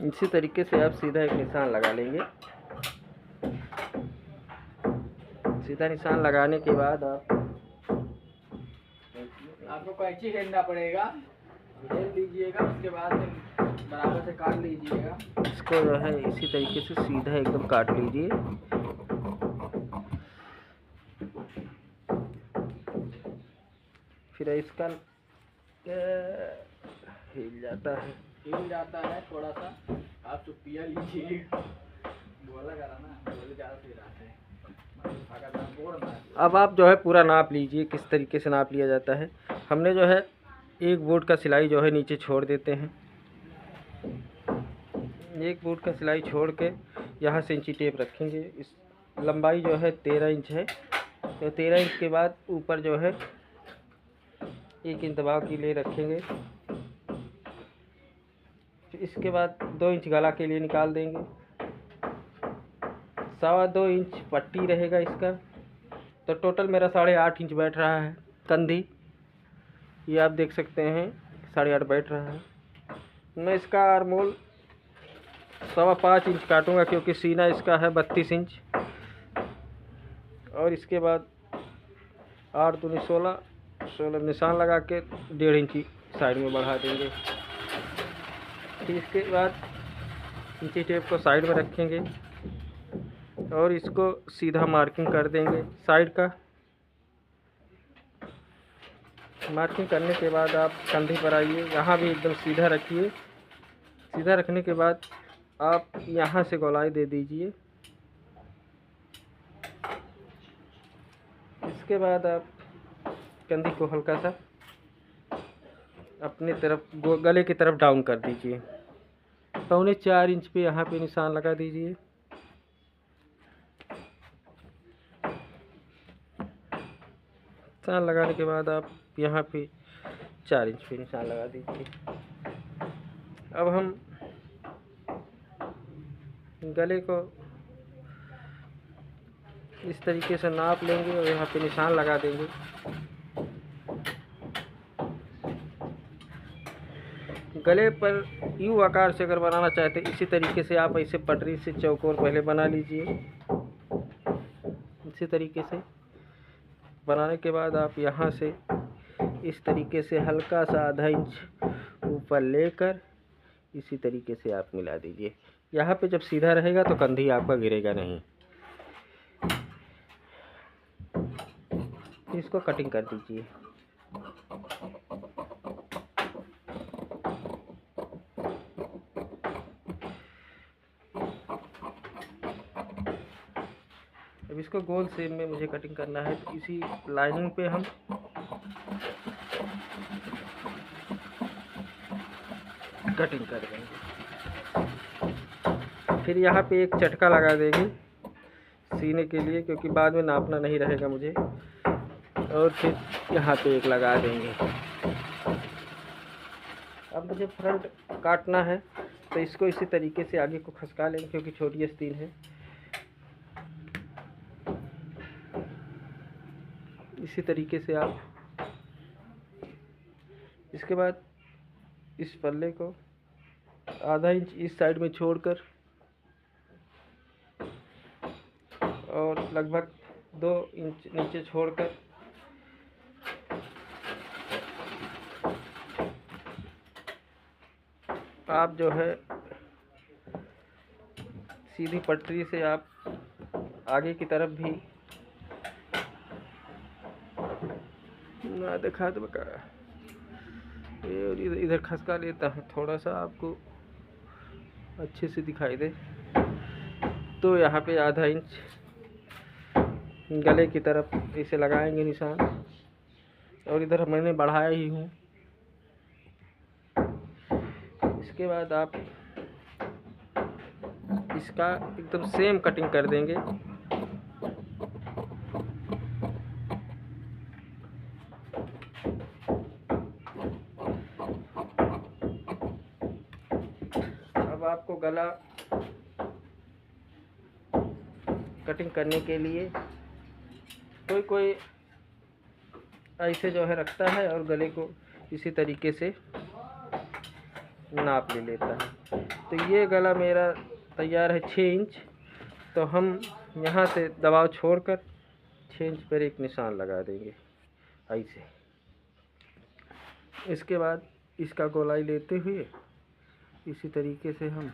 इसी तरीके से आप सीधा एक निशान लगा लेंगे। सीधा निशान लगाने के बाद आपको कैंची खेलना पड़ेगा, खेल लीजिएगा, उसके बाद बराबर से काट लीजिएगा। इसको जो है इसी तरीके से सीधा एकदम काट लीजिए। फिर इसका हिल जाता है थोड़ा सा। आप चुप्पिया लीजिए, बोला करा ना, बोले ज़्यादा सही रहते हैं। अब आप जो है पूरा नाप लीजिए, किस तरीके से नाप लिया जाता है। हमने जो है एक बोर्ड का सिलाई जो है नीचे छोड़ देते हैं। एक बोर्ड का सिलाई छोड़ के यहाँ से इंची टेप रखेंगे। इस लंबाई जो है 13 इंच है, तो 13 इंच के बाद ऊपर जो है 1 इंच दबाव के लिए रखेंगे। फिर इसके बाद 2 इंच गला के लिए निकाल देंगे। 2.25 इंच पट्टी रहेगा इसका, तो टोटल मेरा 8.5 इंच बैठ रहा है कंधी। ये आप देख सकते हैं 8.5 बैठ रहा है। मैं इसका आर्मोल 5.25 इंच काटूंगा, क्योंकि सीना इसका है 32 इंच। और इसके बाद 8 दूनी 16 निशान लगा के 1.5 इंची साइड में बढ़ा देंगे। फिर इसके बाद इंची टेप को साइड में रखेंगे और इसको सीधा मार्किंग कर देंगे साइड का। मार्किंग करने के बाद आप कंधे पर आइए, यहाँ भी एकदम सीधा रखिए। सीधा रखने के बाद आप यहाँ से गोलाई दे दीजिए। इसके बाद आप कंधे को हल्का सा अपने तरफ गले की तरफ डाउन कर दीजिए। 3.25 इंच पे यहाँ पे निशान लगा दीजिए। निशान लगाने के बाद आप यहाँ पे 4 इंच पे निशान लगा दीजिए। अब हम गले को इस तरीके से नाप लेंगे और यहाँ पे निशान लगा देंगे। गले पर यू आकार से अगर बनाना चाहते इसी तरीके से आप ऐसे पटरी से चौकोर पहले बना लीजिए। इसी तरीके से बनाने के बाद आप यहाँ से इस तरीके से हल्का सा आधा इंच ऊपर लेकर इसी तरीके से आप मिला दीजिए। यहाँ पे जब सीधा रहेगा तो कंधी आपका गिरेगा नहीं। इसको कटिंग कर दीजिए। अब इसको गोल शेप में मुझे कटिंग करना है, तो इसी लाइनिंग पे हम कटिंग कर देंगे। फिर यहाँ पे एक चटका लगा देंगे सीने के लिए, क्योंकि बाद में नापना नहीं रहेगा मुझे। और फिर यहाँ पे एक लगा देंगे। अब मुझे फ्रंट काटना है, तो इसको इसी तरीके से आगे को खसका लेंगे, क्योंकि छोटी आस्तीन है। इसी तरीके से आप इसके बाद इस पल्ले को आधा इंच इस साइड में छोड़कर और लगभग 2 इंच नीचे छोड़कर आप जो है सीधी पटरी से आप आगे की तरफ भी ना दिखा दो बका, ये इधर खसका लेता है थोड़ा सा, आपको अच्छे से दिखाई दे। तो यहाँ पे आधा इंच गले की तरफ इसे लगाएंगे निशान, और इधर मैंने बढ़ाया ही हूँ। इसके बाद आप इसका एकदम सेम कटिंग कर देंगे। अब आपको गला कटिंग करने के लिए कोई ऐसे जो है रखता है और गले को इसी तरीके से नाप ले लेता है। तो ये गला मेरा तैयार है 6 इंच। तो हम यहाँ से दबाव छोड़कर 6 इंच पर एक निशान लगा देंगे ऐसे। इसके बाद इसका गोलाई लेते हुए इसी तरीके से हम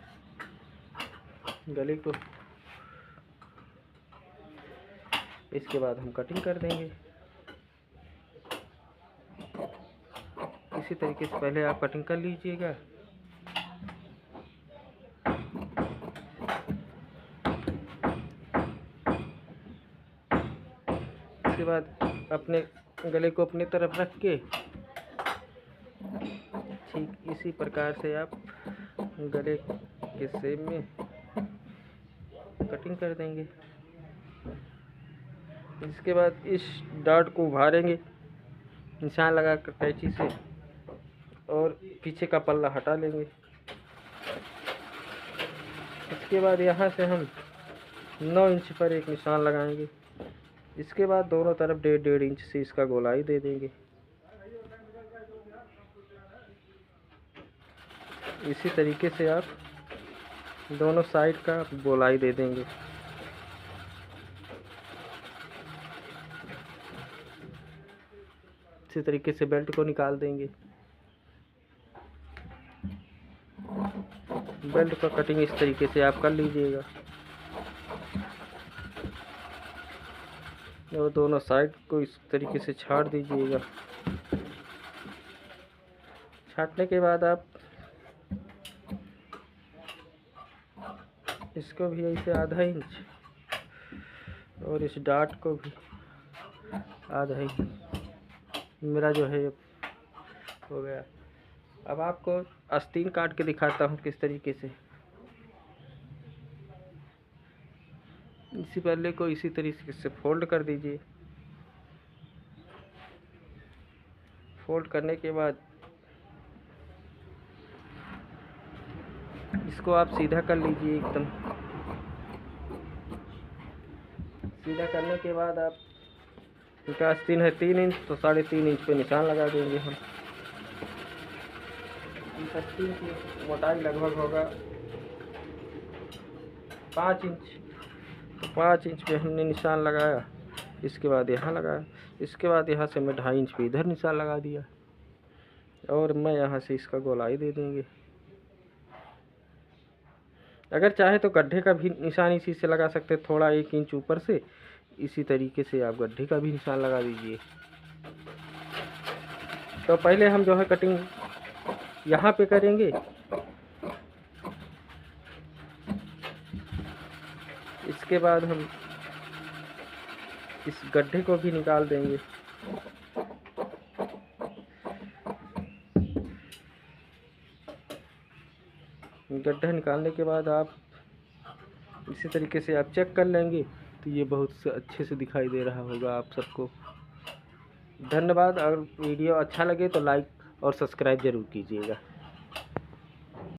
गले को, इसके बाद हम कटिंग कर देंगे। इसी तरीके से पहले आप कटिंग कर लीजिएगा। इसके बाद अपने गले को अपनी तरफ रख के ठीक इसी प्रकार से आप गले के शेप में कटिंग कर देंगे। इसके बाद इस डॉट को उभारेंगे निशान लगा कर कैंची से और पीछे का पल्ला हटा लेंगे। इसके बाद यहाँ से हम 9 इंच पर एक निशान लगाएंगे। इसके बाद दोनों तरफ 1.5 इंच से इसका गोलाई दे देंगे। इसी तरीके से आप दोनों साइड का गोलाई दे देंगे। इसी तरीके से बेल्ट को निकाल देंगे। बेल्ट का कटिंग इस तरीके से आप कर लीजिएगा और दोनों साइड को इस तरीके से छाट दीजिएगा। छाटने के बाद आप इसको भी ऐसे ½ इंच और इस डाट को भी ½ इंच मेरा जो है हो गया। अब आपको आस्तीन काट के दिखाता हूँ किस तरीके से। इसी पल्ले को इसी तरीके से फोल्ड कर दीजिए। फोल्ड करने के बाद इसको आप सीधा कर लीजिए एकदम। सीधा करने के बाद आप, इनका आस्तीन है 3 इंच तो 3.5 इंच पे निशान लगा देंगे हम। इस आस्तीन की मोटाई लगभग होगा 5 इंच। तो 5 इंच पे हमने निशान लगाया। इसके बाद यहाँ लगाया। इसके बाद यहाँ से मैं 2.5 इंच पे इधर निशान लगा दिया और मैं यहाँ से इसका गोलाई दे देंगे। अगर चाहे तो गड्ढे का भी निशान इसी से लगा सकते, थोड़ा 1 इंच ऊपर से। इसी तरीके से आप गड्ढे का भी निशान लगा दीजिए। तो पहले हम जो है कटिंग यहाँ पे करेंगे। इसके बाद हम इस गड्ढे को भी निकाल देंगे। गड्ढा निकालने के बाद आप इसी तरीके से आप चेक कर लेंगे तो ये बहुत अच्छे से दिखाई दे रहा होगा आप सबको। धन्यवाद। अगर वीडियो अच्छा लगे तो लाइक और सब्सक्राइब ज़रूर कीजिएगा।